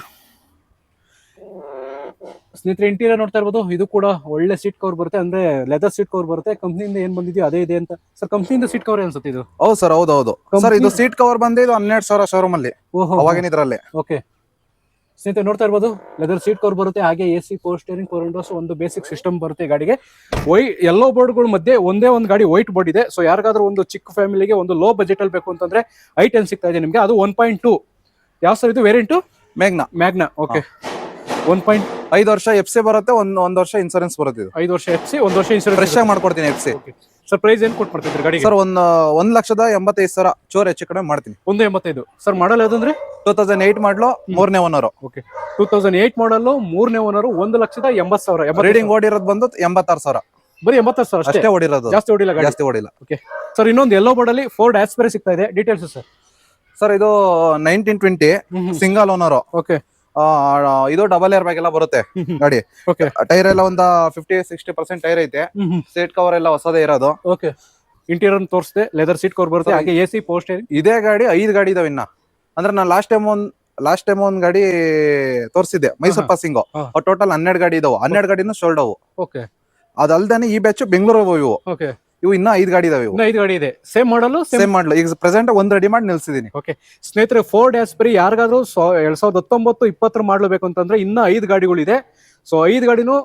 ಸ್ನೇಹಿತರೆ ಇಂಟೀರಿಯರ್ ನೋಡ್ತಾ ಇರ್ಬೋದು, ಇದು ಕೂಡ ಒಳ್ಳೆ ಸೀಟ್ ಕವರ್ ಬರುತ್ತೆ, ಅಂದ್ರೆ ಲೆದರ್ ಸೀಟ್ ಕವರ್ ಬರುತ್ತೆ. ಕಂಪ್ನಿಯಿಂದ ಏನ್ ಬಂದಿದೆಯೋ ಅದೇ ಇದೆ ಅಂತ ಸರ್. ಕಂಪ್ನಿಯಿಂದ ಸೀಟ್ ಕವರ್ ಅನ್ಸುತ್ತೆ ಇದು. ಹೌದು ಸರ್, ಹೌದು. ಸರ್ ಇದು ಸೀಟ್ ಕವರ್ ಬಂದಿದ್ದು 12,000 ಶೋರೂಮ್ ಅಲ್ಲಿ, ಓಹೋ ಅವಾಗಿನ ಇದ್ರಲ್ಲಿ. ಓಕೆ ಸ್ನೇಹಿತರೆ ನೋಡ್ತಾ ಇರ್ಬೋದು, ಲೆದರ್ ಸೀಟ್ ಕವರ್ ಬರುತ್ತೆ, ಹಾಗೆ AC, power steering, power Windows, ಒಂದು ಬೇಸಿಕ್ ಸಿಸ್ಟಮ್ ಬರುತ್ತೆ ಗಾಡಿಗೆ. ಯೆಲ್ಲೋ ಬೋರ್ಡ್ಗಳ ಮಧ್ಯೆ ಒಂದೇ ಒಂದು ಗಾಡಿ ವೈಟ್ ಬೋರ್ಡ್ ಇದೆ. ಸೊ ಯಾರಿಗಾದ್ರೂ ಒಂದು ಚಿಕ್ಕ ಫ್ಯಾಮಿಲಿಗೆ ಒಂದು ಲೋ ಬಜೆಟ್ ಅಲ್ಲಿ ಬೇಕು ಅಂತಂದ್ರೆ i10 ಸಿಗ್ತಾ ಇದೆ ನಿಮ್ಗೆ. ಅದು 1.2 ಯಾವ ಸರ್ ಇದು ವೇರಿಯಂಟು? ಮ್ಯಾಗ್ನಾ. ಓಕೆ 5 ವರ್ಷ FC ಬರುತ್ತೆ, ಒಂದ್ ವರ್ಷ ಇನ್ಸೂರೆನ್ಸ್ ಬರುತ್ತೆ. ಇದು 5 ವರ್ಷ FC, 1 ವರ್ಷ ಇನ್ಸೂರೆನ್ಸ್. ಫ್ರೆಶ್ ಆಗಿ ಮಾಡ್ಕೊಡ್ತೀನಿ FC. ಸರ್ ಪ್ರೈಸ್ ಏನ್ ಕೊಟ್ಟು ಮಾಡ್ತಿದ್ರಿ ಗಾಡಿಗೆ? ಸರ್ 1,85,000 ಚೋರ್ ಹೆಚ್ಚು ಕಡಿಮೆ ಮಾಡ್ತೀನಿ. 1.85. ಸರ್ ಮಾಡಲ್ ಯಾವ್ದಂದ್ರೆ 2008 ಮಾಡ್ಲು, 3ನೇ ಓನರ್. ಓಕೆ 2008 ಮಾಡಲ್, 3ನೇ ಓನರ್, 1,80,000. ರೀಡಿಂಗ್ ಓಡಿರೋದು ಬಂದು 86,000. ಬರೀ 86,000 ಅಷ್ಟೇ ಓಡಿರೋದು, ಜಾಸ್ತಿ ಓಡಿಲ್ಲ ಗಾಡಿ. ಜಾಸ್ತಿ ಓಡಿಲ್ಲ. ಓಕೆ ಸರ್ ಇನ್ನೊಂದು ಯೆಲ್ಲೋ ಬೋರ್ಡ್ ಅಲ್ಲಿ ಫೋರ್ಡ್ ಆಸ್ಪೈರ್ ಸಿಗ್ತಾ ಇದೆ, ಡೀಟೇಲ್ಸ್ ಸರ್. ಸರ್ ಇದು 1920 ಸಿಂಗಲ್ ಓನರ್. ಓಕೆ ಇದು ಡಬಲ್ ಏರ್ ಬ್ಯಾಗ್ ಎಲ್ಲ ಬರುತ್ತೆ ಗಾಡಿ. ಓಕೆ ಟೈರ್ ಎಲ್ಲ ಒಂದು 50-60% ಟೈರ್ ಐತೆ. ಸೀಟ್ ಕವರ್ ಎಲ್ಲ ಹೊಸದೇ ಇರೋದು. ಓಕೆ ಇಂಟೀರಿಯರ್ ತೋರಿಸಿದೆ, ಲೆದರ್ ಸೀಟ್ ಕವರ್ ಬರುತ್ತೆ, ಹಾಗೆ AC, ಪವರ್ ಸ್ಟೇರಿಂಗ್. ಇದೇ ಗಾಡಿ 5 ಗಾಡಿ ಇದಾವೆ ಇನ್ನ. ಅಂದ್ರೆ ನಾನು ಲಾಸ್ಟ್ ಟೈಮ್ ಒಂದ್ ಗಾಡಿ ತೋರಿಸಿದ್ದೆ, ಮೈಸೂರು ಪಾಸಿಂಗ್. ಟೋಟಲ್ 12 ಗಾಡಿ ಇದಾವೆ, 12 ಗಾಡಿನೂ ಸೋಲ್ಡ್ ಅವು. ಓಕೆ ಅದಲ್ದೇನೆ ಈ ಬ್ಯಾಚ್ ಬೆಂಗಳೂರು ಇವು. ಓಕೆ ಇವು ಇನ್ನ 5 ಗಾಡಿ ಇದಾವೆ. ಇನ್ನು 5 ಗಾಡಿ ಇದೆ, ಸೇಮ್ ಮಾಡಲು ಸೇಮ್ ಮಾಡ್ಲು. ಈಗ ಪ್ರೆಸೆಂಟ್ ಒಂದ್ ರೆಡಿ ಮಾಡಿ ನಿಲ್ಸಿದೀನಿ. ಓಕೆ ಸ್ನೇಹಿತರೆ ಫೋರ್ಡ್ ಆಸ್ಪೈರ್ ಯಾರಿಗಾದ್ರೂ 2019-20 ಮಾಡ್ಲೇಬೇಕು ಅಂತಂದ್ರೆ ಇನ್ನ 5 ಗಾಡಿಗಳಿದೆ. ಸೊ 5 ಗಾಡಿನೂ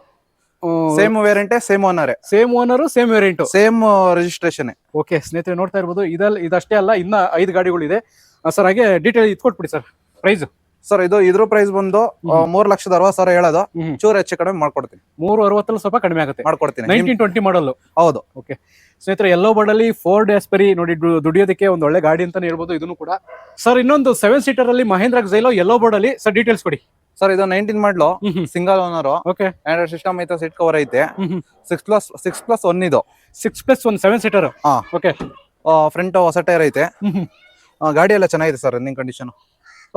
same variant, same owner, same owner, same variant, same registration. Okay ಸ್ನೇಹಿತರೆ ನೋಡ್ತಾ ಇರ್ಬೋದು, ಇದಷ್ಟೇ ಅಲ್ಲ, ಇನ್ನ 5 ಗಾಡಿಗಳಿದೆ ಸರ್. ಹಾಗೆ ಡೀಟೇಲ್ ಇಟ್ಕೊಟ್ಬಿಡಿ ಸರ್. ಪ್ರೈಸ್ ಸರ್ ಇದ್ರ ಪ್ರೈಸ್ ಬಂದು 3,60,000 ಹೇಳೋದು. ಚೂರ್ ಹೆಚ್ಚು ಕಡಿಮೆ ಮಾಡ್ಕೊಡ್ತೀನಿ. 360 ಸ್ವಲ್ಪ ಕಡಿಮೆ ಆಗುತ್ತೆ, ಮಾಡ್ಕೊಡ್ತೀನಿ. 1920 ಮಾಡಲ್. ಹೌದು. ಓಕೆ ಸ್ನೇಹಿತರೆ ಯೆಲ್ಲೋ ಬೋರ್ಡ್ ಅಲ್ಲಿ ಫೋರ್ಡ್ ಆಸ್ಪೈರ್ ನೋಡಿ, ದುಡಿಯೋದಕ್ಕೆ ಒಂದು ಒಳ್ಳೆ ಗಾಡಿ ಅಂತಾನೆ ಹೇಳ್ಬೋದು ಇದನ್ನು ಕೂಡ. ಸರ್ ಇನ್ನೊಂದು 7 ಸೀಟರ್ ಅಲ್ಲಿ ಮಹೇಂದ್ರ ಜೈಲೋ ಯೆಲ್ಲೋ ಬೋರ್ಡ್ ಅಲ್ಲಿ ಸರ್ ಡೀಟೇಲ್ಸ್ ಕೊಡಿ. ಸರ್ ಇದು 19 ಮಾಡ್ಲು, single owner. Okay Android system ಐತೆ, ಸೀಟ್ ಕವರ್ ಐತೆ. 6+1 ಇದು. 6+1 7 ಸೀಟರ್. ಓಕೆ ಫ್ರಂಟ್ ಹೊಸ ಟೈರ್ ಐತೆ. ಗಾಡಿ ಎಲ್ಲ ಚೆನ್ನಾಗಿದೆ ಸರ್, ರನ್ನಿಂಗ್ ಕಂಡೀಷನ್.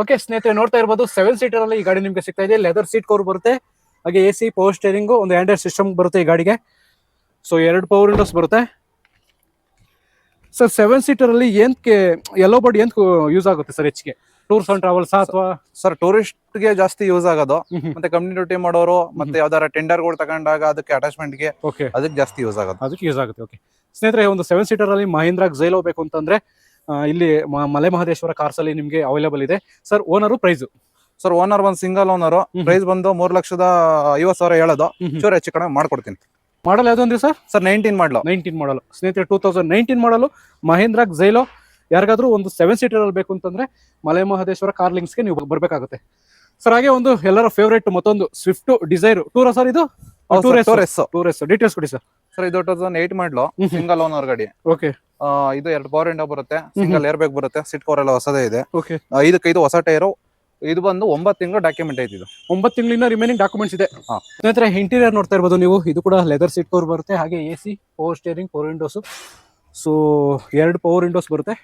ಓಕೆ ಸ್ನೇಹಿತರೆ ನೋಡ್ತಾ ಇರ್ಬೋದು, 7 ಸೀಟರ್ ಅಲ್ಲಿ ಈ ಗಾಡಿ ನಿಮ್ಗೆ ಸಿಗ್ತಾ ಇದೆ. ಲೆದರ್ ಸೀಟ್ ಕವರ್ ಬರುತ್ತೆ, ಹಾಗೆ AC, ಪವರ್ ಸ್ಟೇರಿಂಗ್, ಒಂದು ಆಂಡ್ರಾಯ್ಡ್ ಸಿಸ್ಟಮ್ ಬರುತ್ತೆ ಈ ಗಾಡಿಗೆ. ಸೊ 2 ಪವರ್ ವಿಂಡೋಸ್ ಬರುತ್ತೆ. ಸರ್ 7 ಸೀಟರ್ ಅಲ್ಲಿ ಯೆಲ್ಲೋ ಬೋರ್ಡ್ ಯೂಸ್ ಆಗುತ್ತೆ ಸರ್ ಹೆಚ್ಚಿಗೆ? ಟೂರ್ಸ್ ಅಂಡ್ ಟ್ರಾವೆಲ್ಸ್ ಅಥವಾ ಸರ್ ಟೂರಿಸ್ಟ್ ಗೆ ಜಾಸ್ತಿ ಯೂಸ್ ಆಗೋದು, ಮತ್ತೆ ಕಂಪ್ನಿ ಡ್ಯೂಟಿ ಮಾಡೋರು, ಮತ್ತೆ ಯಾವ್ದಾರ ಟೆಂಡರ್ ಗಳು ತಗೊಂಡಾಗ ಅದಕ್ಕೆ ಅಟ್ಯಾಚ್ಮೆಂಟ್ ಗೆ ಅದಕ್ಕೆ ಜಾಸ್ತಿ ಯೂಸ್ ಆಗೋದು. ಅದಕ್ಕೆ ಯೂಸ್ ಆಗುತ್ತೆ. ಓಕೆ ಸ್ನೇಹಿತರೆ ಒಂದು 7 ಸೀಟರ್ ಅಲ್ಲಿ ಮಹೇಂದ್ರ ಜೈಲೋ ಬೇಕು ಅಂತಂದ್ರೆ ಇಲ್ಲಿ ಮಲೆ ಮಹದೇಶ್ವರ ಕಾರ್ಸ್ ಅಲ್ಲಿ ನಿಮ್ಗೆ ಅವೈಲೇಬಲ್ ಇದೆ sir. Owner price sir owner ಒಂದು ಸಿಂಗಲ್ ಓನರ್, ಪ್ರೈಸ್ ಬಂದು 3,50,000 ಹೇಳೋದು. ಚೂರು ಹೆಚ್ಚು ಕಡಿಮೆ ಮಾಡ್ಕೊಡ್ತೀನಿ. ಮಾಡಲ್ ಯಾವ್ದು ಸರ್? ಸರ್ 19 ಮಾಡಲು. 19 ಮಾಡಲು ಸ್ನೇಹಿತರೆ, 2019 ಮಾಡಲು ಮಹೇಂದ್ರ ಜೈಲೋ. ಯಾರಿಗಾದ್ರೂ ಒಂದು 7 ಸೀಟರ್ ಅಲ್ಲಿ ಬೇಕು ಅಂತಂದ್ರೆ ಮಲೆ ಮಹದೇಶ್ವರ ಕಾರ್ ಲಿಂಕ್ಸ್ಗೆ ನೀವು ಬರ್ಬೇಕಾಗುತ್ತೆ ಸರ್. ಹಾಗೆ ಒಂದು ಎಲ್ಲರ ಫೇವರೇಟ್ ಮತ್ತೊಂದು ಸ್ವಿಫ್ಟ್ ಡಿಸೈರ್ ಟೂರ್ ಸರ್. ಇದು ಟೂರ್ ಎಸ್ ಡೀಟೇಲ್ಸ್ ಕೊಡಿ ಸರ್. ಸರ್ ಇದು 2008 ಮಾಡಲು, ಸಿಂಗಲ್ ಓನರ್ ಗಾಡಿ. ಓಕೆ ಇದು 2 ಪವರ್ ವಿಂಡೋ ಬರುತ್ತೆ, ಸಿಂಗಲ್ ಏರ್ ಬ್ಯಾಗ್ ಬರುತ್ತೆ, ಸೀಟ್ ಕವರ್ ಎಲ್ಲ ಹೊಸದೇ ಇದೆ. ಓಕೆ 5 ಹೊಸ ಟೈರು. ಇದು ಬಂದು 9 ತಿಂಗಳು ಡಾಕ್ಯುಮೆಂಟ್ ಐತಿ. ಇದು 9 ತಿಂಗಳಿನ ರಿಮೈನಿಂಗ್ ಡಾಕ್ಯುಮೆಂಟ್ಸ್ ಇದೆ. ಸ್ನೇಹಿತರೆ ಇಂಟೀರಿಯರ್ ನೋಡ್ತಾ ಇರ್ಬೋದು ನೀವು, ಇದು ಕೂಡ ಲೆದರ್ ಸೀಟ್ ಕವರ್ ಬರುತ್ತೆ, ಹಾಗೆ AC, power steering, power windows. So 2 power windows ಬರುತ್ತೆ.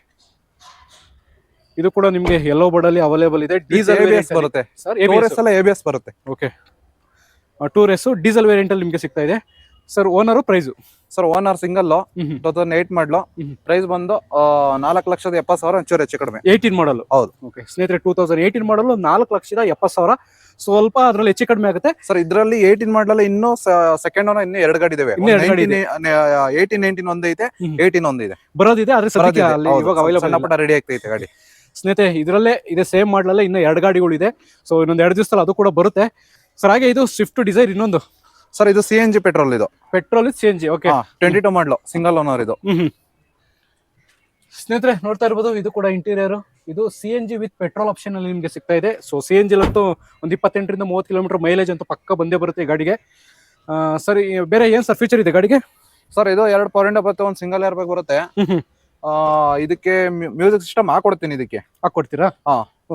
ಇದು ಕೂಡ ನಿಮ್ಗೆ ಯೆಲ್ಲೋ ಬೋರ್ಡ್ ಅಲ್ಲಿ ಅವೈಲೇಬಲ್ ಇದೆ. ಡೀಸೆಲ್ ABS ಬರುತ್ತೆ ಸರ್, ABS ಬರುತ್ತೆ. Okay tour S diesel variant ಅಲ್ಲಿ ನಿಮ್ಗೆ ಸಿಗ್ತಾ ಇದೆ sir. Owner price sir owner single 2008 model, price ಬಂದು 4,70,000 ಚೂರು ಹೆಚ್ಚು ಕಡಿಮೆ. 18 ಮಾಡಲ್. ಹೌದು. ಓಕೆ ಸ್ನೇಹಿತರೆ 2018 ಮಾಡಲು 4,70,000, ಸ್ವಲ್ಪ ಅದ್ರಲ್ಲಿ ಹೆಚ್ಚು ಕಡಿಮೆ ಆಗುತ್ತೆ ಸರ್. ಇದ್ರಲ್ಲಿ 18 ಮಾಡಲಲ್ಲಿ ಇನ್ನೂ ಸೆಕೆಂಡ್ ಓನರ್ ಇನ್ನೂ 2 ಗಾಡಿ ಇದಾವೆ. 18-19 ಒಂದೈತೆ, 18 ಒಂದಿದೆ, ಬರೋದಿದೆ. ಆದ್ರೆ ಇವಾಗ ಅವೈಲೇಬಲ್ ರೆಡಿ ಆಗ್ತೈತೆ ಗಾಡಿ. ಸ್ನೇಹಿತರೆ ಇದರಲ್ಲೇ ಇದೆ, ಸೇಮ್ ಮಾಡಲಲ್ಲೇ ಇನ್ನು 2 ಗಾಡಿಗಳು ಇದೆ. ಸೊ ಇನ್ನೊಂದು 2 ದಿವಸದಲ್ಲಿ ಅದು ಕೂಡ ಬರುತ್ತೆ ಸರ್. ಹಾಗೆ ಇದು ಸ್ವಿಫ್ಟ್ ಡಿಸೈರ್ ಇನ್ನೊಂದು ಸರ್, ಇದು CNG ಪೆಟ್ರೋಲ್. ಇದು ಪೆಟ್ರೋಲ್ CNG. ಓಕೆ 22 ಮಾಡಲು, ಸಿಂಗಲ್ ಓನರ್ ಇದು. ಸ್ನೇಹಿತರೆ ನೋಡ್ತಾ ಇರ್ಬೋದು, ಇದು ಕೂಡ ಇಂಟೀರಿಯರ್. ಇದು CNG ವಿತ್ ಪೆಟ್ರೋಲ್ ಆಪ್ಷನ್ ಅಲ್ಲಿ ನಿಮ್ಗೆ ಸಿಗ್ತಾ ಇದೆ. ಸೊ CNG ಅಂತೂ ಒಂದು 28-30 ಕಿಲೋಮೀಟರ್ ಮೈಲೇಜ್ ಅಂತೂ ಪಕ್ಕ ಬಂದೇ ಬರುತ್ತೆ ಈ ಗಾಡಿಗೆ. ಸರ್ ಬೇರೆ ಏನ್ ಸರ್ ಫೀಚರ್ ಇದೆ ಗಾಡಿಗೆ? ಸರ್ ಇದು 2 ಪವರ್ ವಿಂಡೋ ಬರುತ್ತೆ, ಒಂದು ಸಿಂಗಲ್ ಏರ್ ಬ್ಯಾಗ್ ಬರುತ್ತೆ. ಇದಕ್ಕೆ ಮ್ಯೂಸಿಕ್ ಸಿಸ್ಟಮ್ ಹಾಕೊಡ್ತೀನಿ. ಇದಕ್ಕೆ ಹಾಕೊಡ್ತೀರಾ?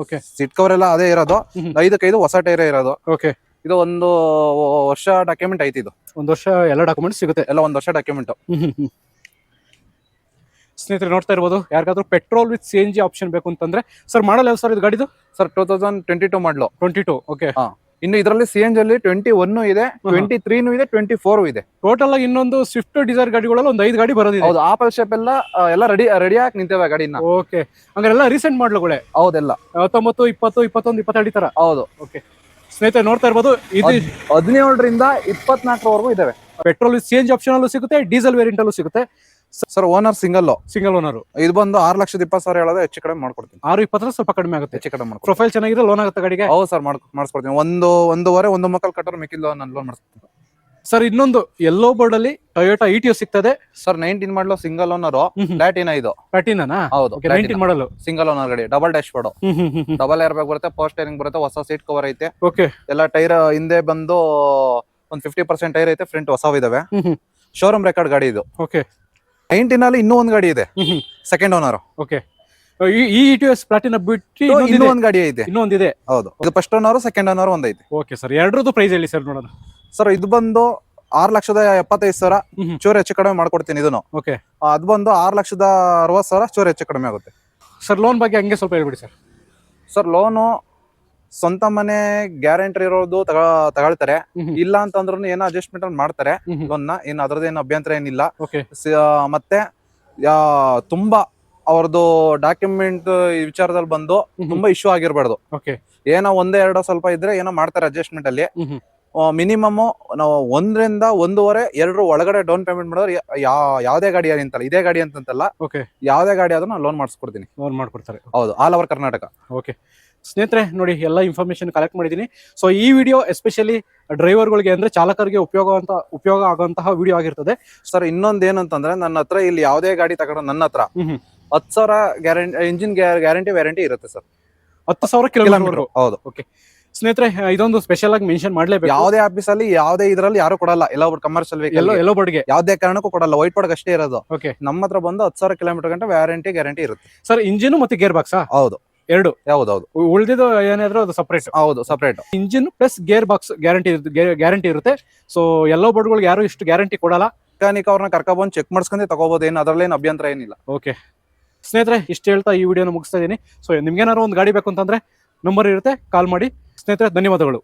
ಓಕೆ ಸೀಟ್ ಕವರ್ ಎಲ್ಲ ಅದೇ ಇರೋದು. 5 ಹೊಸ ಟೈರ್ ಇರೋದು. ಓಕೆ ಇದು 1 ವರ್ಷ ಡಾಕ್ಯುಮೆಂಟ್ ಐತಿ. ಇದು 1 ವರ್ಷ ಎಲ್ಲ ಡಾಕ್ಯುಮೆಂಟ್ ಸಿಗುತ್ತೆ. ಎಲ್ಲ 1 ವರ್ಷ ಡಾಕ್ಯುಮೆಂಟ್. ಸ್ನೇಹಿತರೆ ನೋಡ್ತಾ ಇರ್ಬೋದು, ಯಾರಿಗಾದ್ರೂ ಪೆಟ್ರೋಲ್ ವಿತ್ CNG ಆಪ್ಷನ್ ಬೇಕು ಅಂತಂದ್ರೆ ಸರ್ ಮಾಡಲ್ ಯಾವ ಸರ್ ಇದು ಗಾಡಿದು? ಸರ್ 2022 ಮಾಡಲು. 22. ಓಕೆ. ಇನ್ನು ಇದರಲ್ಲಿ CNG ಅಲ್ಲಿ 21 ಇದೆ, 23 ಇದೆ, 24 ಇದೆ. ಟೋಟಲ್ ಆಗಿ ಇನ್ನೊಂದು ಸ್ವಿಫ್ಟ್ ಡಿಸೈರ್ ಗಾಡಿಗಳಲ್ಲಿ ಒಂದು 5 ಗಾಡಿ ಬರೋದಿದೆ. ಹೌದು, ಆಪಲ್ ಶೇಪ್ ಎಲ್ಲ ರೆಡಿ ಆಗಿ ನಿಂತೇವೆ ಗಾಡಿನ. Okay, ಹಂಗಾರೆಲ್ಲ recent ಮಾಡ್ಲುಗಳೇ? ಹೌದೆಲ್ಲ 19, 20, 21, 22 ತರ. ಹೌದು. ಓಕೆ ಸ್ನೇಹಿತರೆ ನೋಡ್ತಾ ಇರ್ಬೋದು, ಇದು 17ರಿಂದ 24ವರೆಗೂ ಇದಾವೆ. ಪೆಟ್ರೋಲ್ ವಿತ್ CNG ಆಪ್ಷನ್ ಅಲ್ಲೂ ಸಿಗುತ್ತೆ, ಡೀಸೆಲ್ ವೇರಿಯಂಟ್ ಅಲ್ಲೂ ಸಿಗುತ್ತೆ. Sir owner single owner. ಇದು ಬಂದು 6,20,000 ಹೇಳೋದು, ಹೆಚ್ಚು ಕಡಿಮೆ ಮಾಡ್ಕೊಡ್ತೀನಿ. 6,20 ಸ್ವಲ್ಪ ಕಡಿಮೆ ಆಗುತ್ತೆ, ಹೆಚ್ಚು ಕಡಿಮೆ ಮಾಡ್ಕೊಡ್ತೀನಿ. ಪ್ರೊಫೈಲ್ ಚೆನ್ನಾಗಿದೆ, ಲೋನ್ ಆಗುತ್ತೆ ಗಾಡಿಗೆ? ಹೌದು ಸರ್, ಮಾಡಿಸ್ಕೊಡ್ತೀನಿ. 1.5 ಮುಕ್ಕಾಲ್ ಕಟ್ಟರ್ ಮಿಕ್ಕಿಲ್ಲ ನಾನು ಲೋನ್ ಮಾಡಿಸ್ತೀನಿ. ಸರ್ ಇನ್ನೊಂದು ಯೆಲ್ಲೋ ಬೋರ್ಡ್ ಅಲ್ಲಿ ಟೊಯೋಟಾ ETO ಸಿಗ್ತದೆ ಸರ್. 19 ಮಾಡಲು ಸಿಂಗಲ್ ಓನರ್, ಪ್ಲಾಟಿನಾ ಇದು. ಪ್ಲಾಟಿನಾ? ಹೌದು, 19 ಮಾಡಲು ಸಿಂಗಲ್ ಓನರ್ ಗಾಡಿ. Double dash board, double airbag ಬರುತ್ತೆ, ಪವರ್ ಸ್ಟೇರಿಂಗ್ ಬರುತ್ತೆ, ಹೊಸ ಸೀಟ್ ಕವರ್ ಐತೆ. ಓಕೆ. ಎಲ್ಲ ಟೈರ್ ಹಿಂದೆ ಬಂದು ಒಂದು 50% ಟೈರ್ ಐತೆ, ಫ್ರಂಟ್ ಹೊಸವ್ ಇದಾವೆ. ಶೋರೂಮ್ ರೆಕಾರ್ಡ್ ಗಾಡಿ ಇದು. ಓಕೆ. 19 ಅಲ್ಲಿ ಇನ್ನೂ ಒಂದು ಗಾಡಿ ಇದೆ, ಸೆಕೆಂಡ್ ಓನರ್. ಓಕೆ. ಈ ETS ಪ್ಲಾಟಿನಾ ಬಿಟ್ಟು ಇನ್ನೂ ಒಂದು ಗಾಡಿ ಐತೆ. ಇನ್ನೊಂದಿದೆ. ಹೌದು, ಇದು ಫಸ್ಟ್ ಓನರ್, ಸೆಕೆಂಡ್ ಓನರ್ ಒಂದೈತೆ. ಓಕೆ ಸರ್, ಎರಡರದ್ದು ಪ್ರೈಸ್ ಹೇಳಿ ಸರ್ ನೋಡೋಣ. ಸರ್ ಇದು ಬಂದು 6,75,000, ಚೂರು ಹೆಚ್ಚು ಕಡಿಮೆ ಮಾಡ್ಕೊಡ್ತೀನಿ ಇದನ್ನು. ಓಕೆ. ಅದು ಬಂದು 6,60,000, ಚೂರು ಹೆಚ್ಚು ಕಡಿಮೆ ಆಗುತ್ತೆ. ಸರ್ ಲೋನ್ ಬಗ್ಗೆ ಹಂಗೆ ಸ್ವಲ್ಪ ಹೇಳ್ಬಿಡಿ ಸರ್. ಸರ್ ಲೋನು ಸ್ವಂತ ಮನೆ ಗ್ಯಾರಂಟಿ ಇರೋದು ತಗೊಳ್ತಾರೆ, ಇಲ್ಲ ಅಂತಂದ್ರೂ ಏನೋ ಅಡ್ಜಸ್ಟ್ಮೆಂಟ್ ಮಾಡ್ತಾರೆ ಲೋನ್ ನ. ಏನು ಅದ್ರದ್ದೇನು ಅಭ್ಯಂತರ ಏನಿಲ್ಲ. ಮತ್ತೆ ತುಂಬಾ ಅವ್ರದ್ದು ಡಾಕ್ಯುಮೆಂಟ್ ವಿಚಾರದಲ್ಲಿ ಬಂದು ತುಂಬಾ ಇಶ್ಯೂ ಆಗಿರ್ಬಾರ್ದು. ಏನೋ 1-2 ಸ್ವಲ್ಪ ಇದ್ರೆ ಏನೋ ಮಾಡ್ತಾರೆ ಅಡ್ಜಸ್ಟ್ಮೆಂಟ್ ಅಲ್ಲಿ. ಮಿನಿಮಮ್ ನಾವು 1ರಿಂದ 1.5-2 ಒಳಗಡೆ ಡೌನ್ ಪೇಮೆಂಟ್ ಮಾಡಿದ್ರೆ ಯಾವ್ದೇ ಗಾಡಿ ಅಂತಲ್ಲ, ಇದೇ ಗಾಡಿ ಅಂತಲ್ಲ, ಯಾವ್ದೇ ಗಾಡಿ ಆದ್ರೂ ಲೋನ್ ಮಾಡಿಸ್ಕೊಡ್ತೀನಿ. ಲೋನ್ ಮಾಡ್ಕೊಡ್ತಾರೆ. ಹೌದು, ಆಲ್ ಓವರ್ ಕರ್ನಾಟಕ. ಓಕೆ ಸ್ನೇಹಿತರೆ ನೋಡಿ, ಎಲ್ಲ ಇನ್ಫಾರ್ಮೇಶನ್ ಕಲೆಕ್ಟ್ ಮಾಡಿದ್ದೀನಿ. ಸೊ ಈ ವಿಡಿಯೋ ಎಸ್ಪೆಷಲಿ ಡ್ರೈವರ್ಗಳಿಗೆ ಅಂದ್ರೆ ಚಾಲಕರಿಗೆ ಉಪಯೋಗ ಆಗುವಂತಹ ವಿಡಿಯೋ ಆಗಿರ್ತದೆ. ಸರ್ ಇನ್ನೊಂದು ಏನಂತಂದ್ರೆ, ನನ್ನ ಹತ್ರ ಇಲ್ಲಿ ಯಾವ್ದೇ ಗಾಡಿ ತಗೊಂಡು ನನ್ನ ಹತ್ರ 10,000 ಗ್ಯಾರಂಟಿ, ಇಂಜಿನ್ ವ್ಯಾರಂಟಿ ಇರುತ್ತೆ ಸರ್. 10,000 ಕಿಲೋಮೀಟರ್. ಹೌದು. ಓಕೆ ಸ್ನೇಹಿತರೆ, ಇದೊಂದು ಸ್ಪೆಷಲ್ ಆಗಿ ಮೆನ್ಷನ್ ಮಾಡ್ಲೇಬೇಕು. ಯಾವುದೇ ಆಫೀಸ್ ಅಲ್ಲಿ ಯಾವುದೇ ಇದ್ರಲ್ಲಿ ಯಾರು ಕೊಡಲ್ಲ. ಎಲ್ಲ ಕಮರ್ಷಿಯಲ್ ವೆಹಿಕಲ್ ಎಲ್ಲೋ ಬೋರ್ಡ್ಗೆ ಯಾವುದೇ ಕಾರಣಕ್ಕೂ ಕೊಡಲ್ಲ, ವೈಟ್ ಬೋರ್ಡ್ ಅಷ್ಟೇ ಇರೋದು. ಓಕೆ. ನಮ್ಮ ಹತ್ರ ಬಂದು 10,000 ಕಿಲೋಮೀಟರ್ ಗಂಟೆ ಗ್ಯಾರಂಟಿ ಇರುತ್ತೆ ಸರ್. ಇಂಜಿನ್ ಮತ್ತೆ ಗೇರ್ ಬಾಕ್ಸ್? ಹೌದು, ಎರಡು. ಯಾವ್ದೌದು, ಉಳಿದಿದ್ದು ಏನಾದ್ರು ಅದು ಸಪರೇಟ್? ಹೌದು, separate. Engine plus gear box guarantee ಇರುತ್ತೆ. ಸೊ ಎಲ್ಲೋ ಬೋರ್ಡ್ಗಳಿಗೆ ಯಾರು ಇಷ್ಟು ಗ್ಯಾರಂಟಿ ಕೊಡಲ್ಲ. ಮೆಕ್ಯಾನಿಕ್ ಅವ್ರನ್ನ ಕರ್ಕೊಂಡ್ಬಂದು ಚೆಕ್ ಮಾಡಿಸ್ಕೊಂಡೆ ತಗೋಬಹುದು, ಏನು ಅದ್ರಲ್ಲೇನು ಅಭ್ಯಂತರ ಏನಿಲ್ಲ. ಓಕೆ ಸ್ನೇಹಿತರೆ, ಇಷ್ಟು ಹೇಳ್ತಾ ಈ ವಿಡಿಯೋನ ಮುಗಿಸ್ತಾ ಇದೀನಿ. ಸೊ ನಿಮ್ಗೇನಾದ್ರು ಒಂದು ಗಾಡಿ ಬೇಕು ಅಂತಂದ್ರೆ ನಂಬರ್ ಇರುತ್ತೆ, ಕಾಲ್ ಮಾಡಿ. ಸ್ನೇಹಿತರೆ ಧನ್ಯವಾದಗಳು.